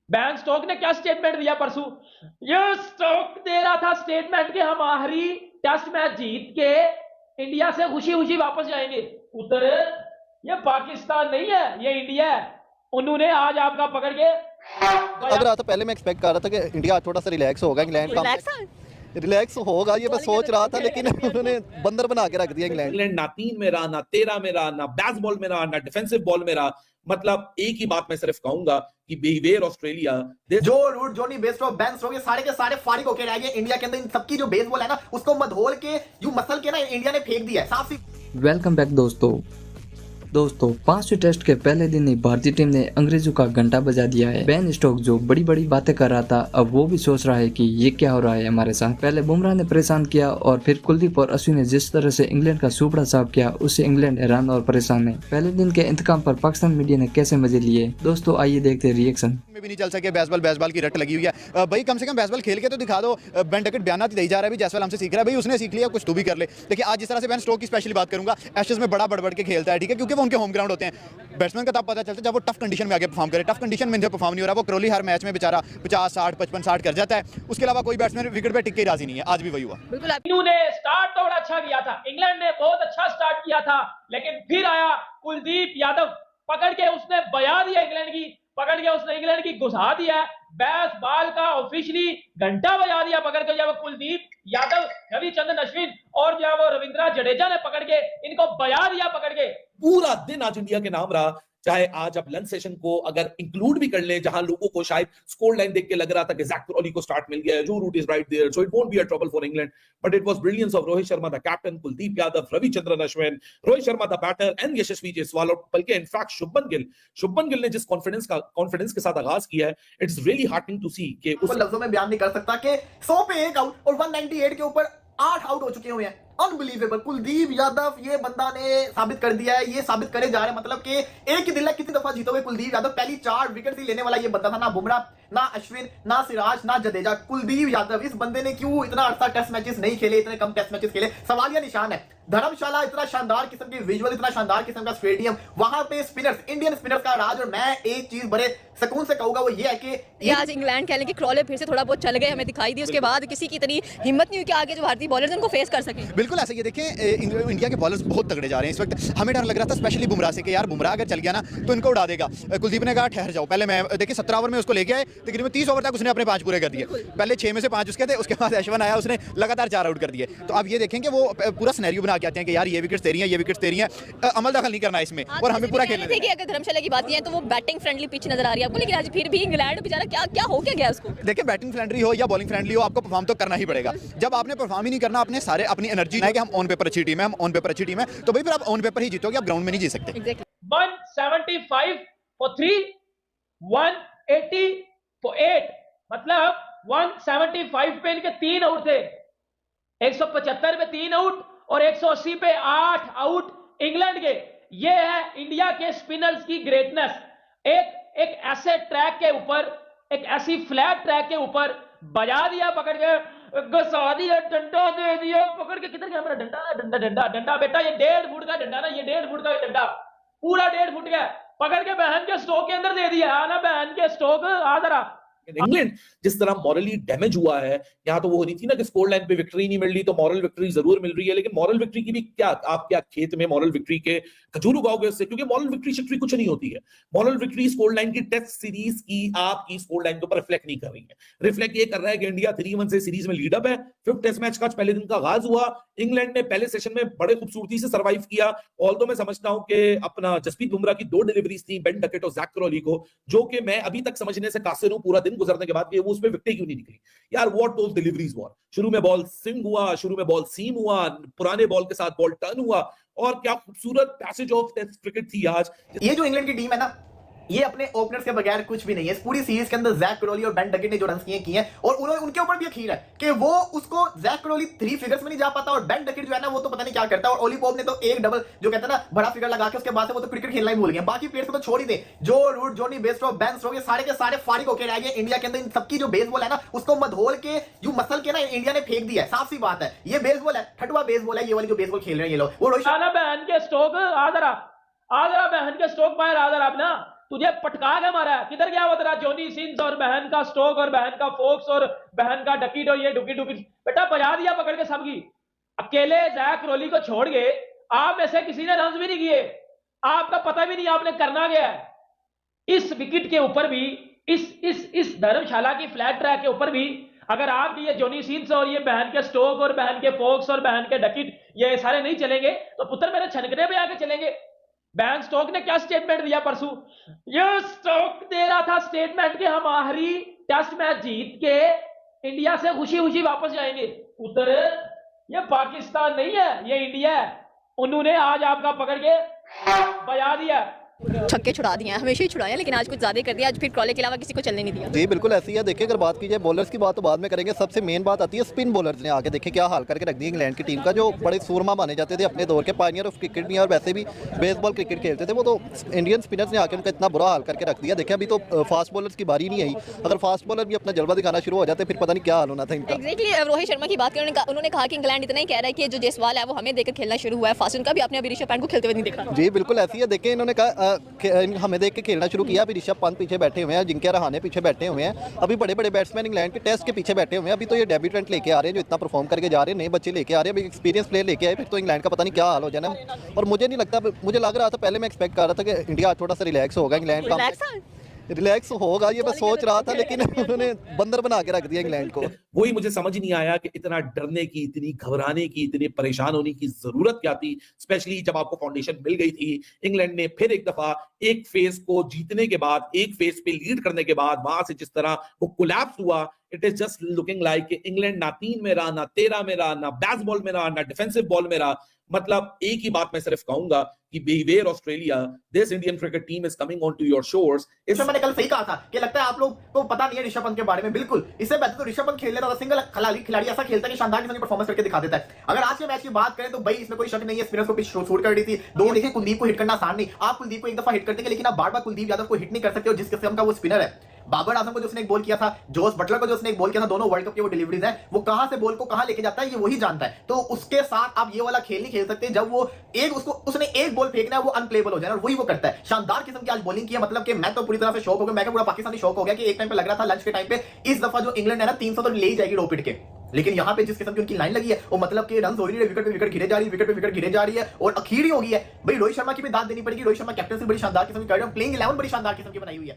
Ban stock ने क्या statement दिया परसों? ये स्टोक दे रहा था स्टेटमेंट कि हम आखिरी टेस्ट मैच जीत के इंडिया से खुशी खुशी वापस जाएंगे। उधर ये पाकिस्तान नहीं है, ये इंडिया है। उन्होंने आज आपका पकड़ के लग रहा था, पहले मैं एक्सपेक्ट कर रहा था कि इंडिया थोड़ा सा रिलैक्स होगा, इंग्लैंड का रिलैक्स होगा, ये मैं सोच रहा था, लेकिन उन्होंने बंदर बना के रख दिया इंग्लैंड। ना 3 में रहा, ना 13 में रहा, ना बैस बॉल में रहा, ना डिफेंसिव बॉल में रहा। मतलब एक ही बात मैं सिर्फ कहूंगा कि बिहेवियर ऑस्ट्रेलिया, जो रूट जोनी बेस्टो बेन स्टोक्स सारे के सारे फारिग होके रह गए इंडिया के अंदर। इन सबकी जो बेसबॉल है ना, उसको मधोल के यूं मसल के ना इंडिया ने फेंक दिया है साफ सी। वेलकम बैक दोस्तों 5वें टेस्ट के पहले दिन ही भारतीय टीम ने अंग्रेजों का घंटा बजा दिया है। बेन स्टोक्स जो बड़ी बड़ी बातें कर रहा था, अब वो भी सोच रहा है कि ये क्या हो रहा है हमारे साथ। पहले बुमराह ने परेशान किया और फिर कुलदीप और अश्विन ने जिस तरह से इंग्लैंड का सुपड़ा साफ किया, उससे इंग्लैंड हैरान और परेशान है। पहले दिन के इंतकाम पर पाकिस्तान मीडिया ने कैसे मजे लिए, दोस्तों आइए देखते हैं रिएक्शन। में भी नहीं चल सके, बेसबॉल की रट लगी हुई है भाई। कम से कम बेसबॉल खेल के तो दिखा दो। बेन डकेट बयान दे जा रहा है भी, जैसवाल हमसे सीख रहा है भाई, उसने सीख लिया, कुछ तू भी कर ले। देखिए आज जिस तरह से बेन स्टोक्स की स्पेशली बात करूंगा, एशेज में बड़ा बढ़ के खेलता है, ठीक है, क्योंकि वो उनके होम ग्राउंड होते हैं। बैट्समैन का तब पता चलता है जब वो टफ कंडीशन में आगे परफॉर्म करे। टफ कंडीशन में परफॉर्म नहीं हो रहा, वो क्रॉली हर मैच में बेचारा 50 60 55 60 कर जाता है। उसके अलावा कोई बैट्समैन विकेट पे टिक के राजी नहीं है, आज भी वही हुआ। इन्होंने स्टार्ट तो बड़ा अच्छा किया था, इंग्लैंड ने बहुत अच्छा स्टार्ट किया था, लेकिन फिर आया कुलदीप यादव, पकड़ के उसने बजा दिया इंग्लैंड की, पकड़ के उसने इंग्लैंड की घुसा दिया। बैस बॉल का ऑफिशियली घंटा बजा दिया पकड़ के, जब कुलदीप यादव, रविचंद्रन अश्विन और जो वो रविंद्र जडेजा ने पकड़ के इनको बजा दिया पकड़ के। पूरा दिन आज इंडिया के नाम रहा। चाहे आज आप लंच सेशन को अगर इंक्लूड भी कर ले, जहां लोगों को शायद स्कोर लाइन देख के लग रहा था कि जैक क्रॉली को स्टार्ट मिल गया है, जो Root is right there, so it won't be a trouble for England, but it was brilliance of Rohit Sharma the captain, Kuldeep Yadav, Ravichandran Ashwin, Rohit Sharma the batter and Yashasvi Jaiswal. और बल्कि इनफैक्ट शुभमन गिल ने जिस कॉन्फिडेंस के साथ आगाज किया है, इट्स रियली हार्टनिंग टू सी कि उस लफ्जों में बयान नहीं कर सकता कि 100 पे 1 आउट और 198 के ऊपर 8 आउट हो चुके हुए हैं। अनबिलीवेबल। कुलदीप यादव ये बंदा ने साबित कर दिया है, ये साबित करे जा रहे हैं, मतलब कि एक ही दिन कितनी दफा जीतोगे कुलदीप यादव। पहली 4 विकेट ही लेने वाला ये बंदा था, ना बुमराह, ना अश्विन, ना सिराज, ना जडेजा। कुलदीप यादव, इस बंदे ने क्यों इतना अरसा टेस्ट मैचेस नहीं खेले, इतने कम टेस्ट मैचेस खेले, सवालिया निशान है। धर्मशाला इतना शानदार किस्म के विजुअल, इतना शानदार किस्म का स्टेडियम, वहां पे स्पिनर्स, इंडियन स्पिनर्स का राज। और मैं एक चीज बड़े सुकून से कहूंगा, वो ये है कि आज इंग्लैंड खेलने के क्रॉले फिर से थोड़ा बहुत चल गए, हमें दिखाई दी। उसके बाद किसी की इतनी हिम्मत नहीं हुई कि आगे जो भारतीय बॉलर्स उनको फेस कर सकें। बिल्कुल ऐसा। ये देखें इंडिया के बॉलर्स बहुत तगड़े जा रहे हैं इस वक्त। हमें डर लग रहा था स्पेशली बुमराह से कि यार बुमराह अगर चल गया ना तो इनको उड़ा देगा। कुलदीप ने कहा ठहर जाओ, पहले मैं देखिए 17 ओवर में उसको लेके आए, तकरीबन 30 ओवर तक उसने अपने 5 पूरे कर दिए। पहले 6 में से 5 उसके थे, उसके बाद अश्विन आया, उसने लगातार 4 आउट कर दिए। तो अब ये देखें कि वो पूरा सिनेरियो बना के आते हैं कि यार ये विकेट्स तेरी हैं, ये विकेट्स तेरी हैं, अमल दखल नहीं करना इसमें और हमें पूरा खेलना है। अगर धर्मशाला की बात है तो वो बैटिंग फ्रेंडली पिच नजर आ रही है आपको, लेकिन आज फिर भी इंग्लैंड बेचारा क्या क्या हो क्या गया उसको। देखिए बैटिंग फ्रेंडली हो या बॉलिंग फ्रेंडली हो, आपको परफॉर्म तो करना ही पड़ेगा। जब आपने परफॉर्म ही नहीं करना, अपने सारे अपनी एनर्जी है कि हम ऑन पेपर अच्छी टीम है, हम ऑन पेपर अच्छी टीम है, तो भाई फिर आप ऑन पेपर ही जीतोगे, आप ग्राउंड में नहीं जीत सकते। 175 फॉर 3, 180 फॉर 8, मतलब 175 पे इनके 3 आउट थे, 175 पे 3 आउट और 180 पे 8 आउट इंग्लैंड के। ये है इंडिया के स्पिनर्स की ग्रेटनेस। एक ऐसे ट्रैक के ऊपर, एक ऐसी फ्लैट ट्रैक के ऊपर बजा दिया पकड़ के, घसा दिया, डंडा दे दिया पकड़ के। किधर गया मेरा डंडा? डंडा डंडा डंडा बेटा, ये 1.5 फुट का डंडा ना, ये 1.5 फुट का डंडा, पूरा 1.5 फुट का पकड़ के बहन के स्टोक के अंदर दे दिया ना। बहन के स्टोक आ जरा। इंग्लैंड जिस तरह मॉरली डैमेज हुआ है, यहाँ तो वो हो रही थी ना कि स्कोर लाइन पे विक्ट्री नहीं मिल रही, तो मॉरल विक्ट्री जरूर मिल रही है, लेकिन मॉरल विक्ट्री की भी क्या, आप क्या खेत में मॉरल विक्ट्री के खजूर उगाओगे उससे? क्योंकि मॉरल विक्ट्री शिक्ट्री कुछ नहीं होती है। मॉरल विक्ट्री स्कोर लाइन की टेस्ट सीरीज की आपकी स्कोर लाइन के ऊपर रिफ्लेक्ट नहीं कर रही है। रिफ्लेक्ट ये कर रहा है कि इंडिया 3-1 से सीरीज में लीड अप है। 5th टेस्ट मैच का पहले दिन का आगाज हुआ, इंग्लैंड ने पहले सेशन में बड़े खूबसूरती से सर्वाइव किया। ऑल्दो मैं समझता हूं कि अपना जसप्रीत बुमराह की 2 डिलीवरीज थी, बेन डकेट और जैक क्रॉली को, जो कि मैं अभी तक समझने से कासिर हूं पूरा दिन गुजरने के बाद कि वो उसमें विकेट क्यों नहीं निकली। यार व्हाट दोस डिलीवरीज वर। शुरू में बॉल स्विंग हुआ, शुरू में बॉल सीम हुआ, पुराने बॉल के साथ बॉल टर्न हुआ, और क्या खूबसूरत पैसेज ऑफ टेस्ट क्रिकेट थी आज। ये जो इंग्लैंड की टीम है ना, ये अपने ओपनर्स के बगैर कुछ भी नहीं है। इस पूरी सीरीज के अंदर जैक क्रॉली और बेन डकेट ने जो रन किए हैं, और उन्होंने उनके ऊपर भी यकीन है कि वो उसको, जैक क्रॉली 3 फिगर्स में नहीं जा पाता, और बेन डकेट जो है ना वो तो पता नहीं क्या करता है। और ओली पॉप ने तो एक डबल जो कहते हैं ना बड़ा फिगर लगा के उसके बाद से वो तो क्रिकेट खेलना ही भूल गए। बाकी प्लेयर्स को तो छोड़ ही दे, जो रूट जोनी बेस्टो बेन स्टोक्स, ये सारे के सारे फारिग होकर रह गए इंडिया के अंदर। इन सबकी जो बेसबॉल है ना, उसको मधोल के यूं मसल के ना इंडिया ने फेंक दिया है, साफ सी बात है। ये बेसबॉल है, ठटुआ बेसबॉल है ये वाली जो बेसबॉल खेल रहे हैं ये लोग। वो रोहित बहन के स्टोक आ जरा, बहन के स्टोक बाहर आ जरा अपना। तुझे पटका के मारा है। किधर गया वो तेरा जॉनी सिंस और बहन का स्टोक और बहन का फोक्स और बहन का डकीट और ये डुकी डुकी, बेटा बजा दिया पकड़ के सबकी। अकेले जैक क्रोली को छोड़ के आप में से किसी ने रन भी नहीं किए, आपका पता भी नहीं आपने करना क्या है। इस विकेट के ऊपर भी, इस धर्मशाला की फ्लैट ट्रैक के ऊपर भी अगर आप ये जॉनी सीन्स और ये बहन के स्टोक और बहन के फोक्स और बहन के डकिट ये सारे नहीं चलेंगे तो पुत्र मेरे छनकने पे आके चलेंगे। बहन स्टोक ने क्या स्टेटमेंट दिया परसों, ये स्टोक दे रहा था स्टेटमेंट कि हम आखिरी टेस्ट मैच जीत के इंडिया से खुशी खुशी वापस जाएंगे। पुत्र ये पाकिस्तान नहीं है, ये इंडिया है। उन्होंने आज आपका पकड़ के बजा दिया, छक्के छुड़ा दिए हैं, हमेशा ही छुड़ाए हैं, लेकिन आज कुछ ज्यादा कर दिया। आज फिर क्रॉले के अलावा किसी को चलने नहीं दिया। जी बिल्कुल ऐसी है। देखिए अगर बात की जाए बॉलर्स की बात तो बाद में करेंगे, सबसे मेन बात आती है स्पिन बॉलर्स ने आके देखे क्या हाल करके रख दिया इंग्लैंड की टीम का, जो बड़े सूरमा माने जाते थे अपने दौर के, पायनियर ऑफ क्रिकेट भी और वैसे भी बेसबॉल क्रिकेट खेलते थे वो, तो इंडियन स्पिनर्स ने आके उनका इतना बुरा हाल करके रख दिया। देखिए अभी तो फास्ट बॉलर्स की बारी नहीं आई, अगर फास्ट बॉलर भी अपना जलवा दिखाना शुरू हो जाते फिर पता नहीं क्या हाल होना था इनका। एग्जैक्टली रोहित शर्मा की बात करें, उन्होंने कहा कि इंग्लैंड इतना ही कह रहा है कि जो जयसवाल है वो हमें देकर खेलना शुरू हुआ है फास्ट, उनका भी आपने अभी ऋषभ पंत को खेलते हुए नहीं देखा। जी बिल्कुल ऐसी है। देखिए इन्होंने कहा हमें देख के खेलना शुरू किया, अभी ऋषभ पंत पीछे बैठे हुए हैं, जिनके रहाने पीछे बैठे हुए हैं, अभी बड़े बड़े बैट्समैन इंग्लैंड के टेस्ट के पीछे बैठे हुए हैं। अभी तो ये डेब्यूटेंट लेके आ रहे हैं जो इतना परफॉर्म करके जा रहे हैं, नए बच्चे लेके आ रहे हैं, अभी एक्सपीरियंस प्लेयर लेके आए, फिर तो इंग्लैंड का पता नहीं क्या हाल हो जाना। और मुझे नहीं लगता, मुझे लग रहा था पहले मैं एक्सपेक्ट कर रहा था कि इंडिया थोड़ा सा रिलैक्स होगा, इंग्लैंड का रिलैक्स होगा ये मैं सोच रहा था, लेकिन उन्होंने बंदर बना के रख दिया इंग्लैंड को। वही मुझे समझ नहीं आया कि इतना डरने की, इतनी घबराने की, इतने परेशान होने की जरूरत क्या थी, स्पेशली जब आपको फाउंडेशन मिल गई थी। इंग्लैंड ने फिर एक दफा एक फेज को जीतने के बाद, एक फेज पे लीड करने के बाद वहां से जिस तरह वो कोलैप्स हुआ, it is just looking like England ना 3 में रहा, ना 13 में रहा, ना बैस बॉल में रहा, ना डिफेंसिव बॉल में रहा। मतलब एक ही बात मैं सिर्फ कहूंगा कि beware Australia, this Indian cricket team is coming on to your shores. इसमें मैंने कल सही कहा था कि लगता है आप लोग को पता नहीं है ऋषभ पंत के बारे में। बिल्कुल, इससे बेहतर तो ऋषभ पंत खेल लेता था, सिंगल खिलाड़ी ऐसा खेलता है कि शानदार किस्म की परफॉर्मेंस करके दिखा देता है। अगर आज के मैच की बात करें तो भाई इसमें कोई शक नहीं है, स्पिनर्स को पिच शूट कर रही थी। दो देखिए कुलदीप को हिट करना आसान नहीं, आप कुलदीप को एक दफा हिट करते हैं लेकिन आप बार बार कुलदीप यादव को हिट नहीं कर सकते हो जिस किस्म का वो स्पिनर है। बाबर आजम को जो उसने एक बॉल किया था, जोस बटलर को जो उसने एक बॉल किया था, दोनों वर्ल्ड कप की वो डिलीवरीज है, वो कहां से बॉल को कहां लेके जाता है ये वही जानता है। तो उसके साथ आप ये वाला खेल नहीं खेल सकते जब वो उसने एक बॉल फेंकना है वो अनप्लेबल हो जाए, और वही वो करता है। शानदार किस्म की आज बॉलिंग की है, मतलब कि मैं तो पूरी तरह से शॉक हो गया, मैं पूरा पाकिस्तानी शॉक हो गया कि एक टाइम पे लग रहा था लंच के टाइम पे इस दफा जो इंग्लैंड है ना 300 तो ले ही जाएगी रो पिट के, लेकिन यहां पे जिस किस्म की उनकी लाइन लगी है वो मतलब कि रन हो रही है, विकेट पे विकेट गिरे जा रही है, विकेट पे विकेट गिरे जा रही है, और अखीर ही हो गई है। भाई रोहित शर्मा की भी दाद देनी पड़ेगी, रोहित शर्मा कैप्टनसी बड़ी शानदार किस्म की कर रहे हैं, प्लेइंग 11 बड़ी शानदार किस्म की बनाई हुई है।